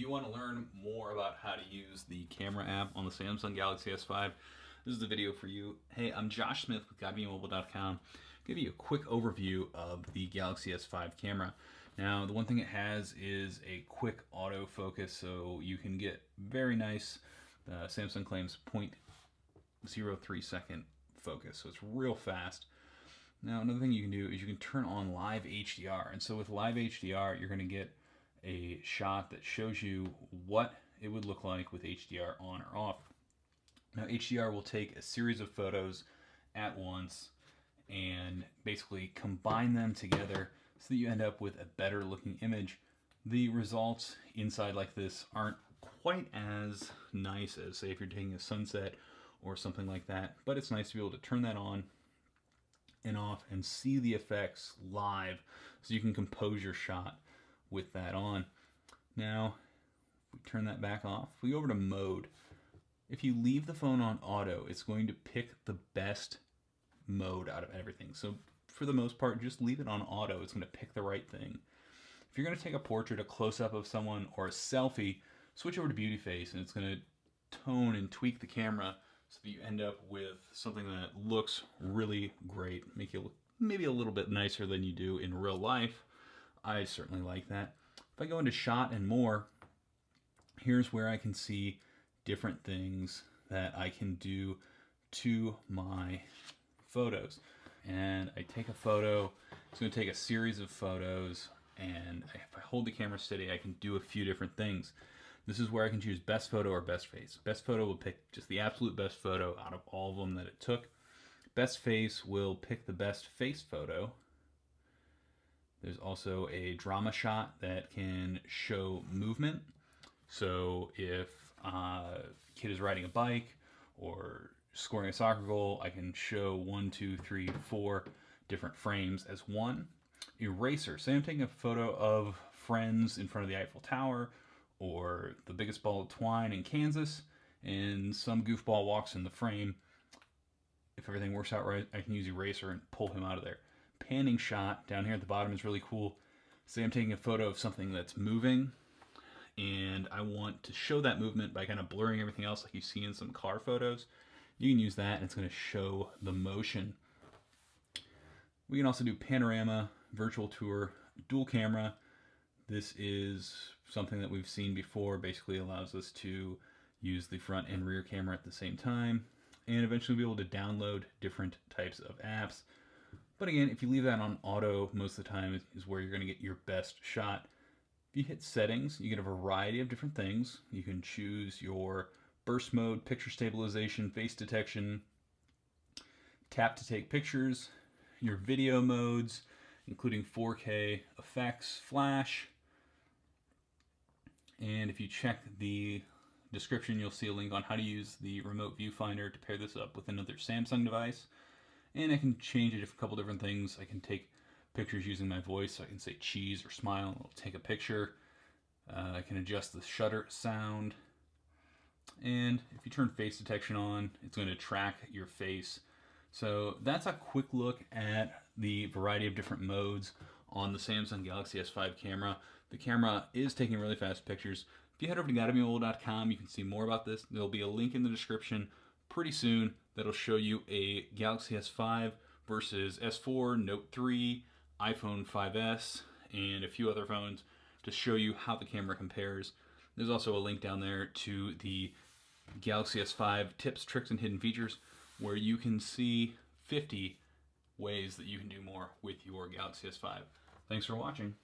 you want to learn more about how to use the camera app on the Samsung Galaxy S5, this is the video for you. Hey, I'm Josh Smith with GottaBeMobile.com. Give you a quick overview of the Galaxy S5 camera. Now, the one thing it has is a quick autofocus, so you can get very nice, Samsung claims 0.03 second focus, so it's real fast. Now, another thing you can do is you can turn on live HDR, and so with live HDR, you're going to get a shot that shows you what it would look like with HDR on or off. Now, HDR will take a series of photos at once and basically combine them together so that you end up with a better looking image. The results inside like this aren't quite as nice as, say, if you're taking a sunset or something like that, but it's nice to be able to turn that on and off and see the effects live so you can compose your shot with that on. Now, if we turn that back off, we go over to mode. If you leave the phone on auto, it's going to pick the best mode out of everything. So for the most part, just leave it on auto. It's going to pick the right thing. If you're going to take a portrait, a close-up of someone, or a selfie, switch over to beauty face, and it's going to tone and tweak the camera so that you end up with something that looks really great, make you look maybe a little bit nicer than you do in real life. I certainly like that. If I go into shot and more, here's where I can see different things that I can do to my photos. And I take a photo, it's going to take a series of photos, and if I hold the camera steady, I can do a few different things. This is where I can choose best photo or best face. Best photo will pick just the absolute best photo out of all of them that it took. Best face will pick the best face photo. There's also a drama shot that can show movement. So if a kid is riding a bike or scoring a soccer goal, I can show 1, 2, 3, 4 different frames as one. Eraser. Say I'm taking a photo of friends in front of the Eiffel Tower or the biggest ball of twine in Kansas, and some goofball walks in the frame. If everything works out right, I can use eraser and pull him out of there. Panning shot down here at the bottom is really cool. Say I'm taking a photo of something that's moving, and I want to show that movement by kind of blurring everything else like you see in some car photos. You can use that, and it's going to show the motion. We can also do panorama, virtual tour, dual camera. This is something that we've seen before. Basically allows us to use the front and rear camera at the same time, and eventually be able to download different types of apps. But again, if you leave that on auto, most of the time is where you're going to get your best shot. If you hit settings, you get a variety of different things. You can choose your burst mode, picture stabilization, face detection, tap to take pictures, your video modes, including 4K, effects, flash. And if you check the description, you'll see a link on how to use the remote viewfinder to pair this up with another Samsung device. And I can change a couple different things. I can take pictures using my voice, so I can say cheese or smile, and it'll take a picture. I can adjust the shutter sound. And if you turn face detection on, it's going to track your face. So that's a quick look at the variety of different modes on the Samsung Galaxy S5 camera. The camera is taking really fast pictures. If you head over to GottaBeMobile.com, you can see more about this. There'll be a link in the description pretty soon that'll show you a Galaxy S5 versus S4, Note 3, iPhone 5S, and a few other phones to show you how the camera compares. There's also a link down there to the Galaxy S5 tips, tricks, and hidden features, where you can see 50 ways that you can do more with your Galaxy S5. Thanks for watching.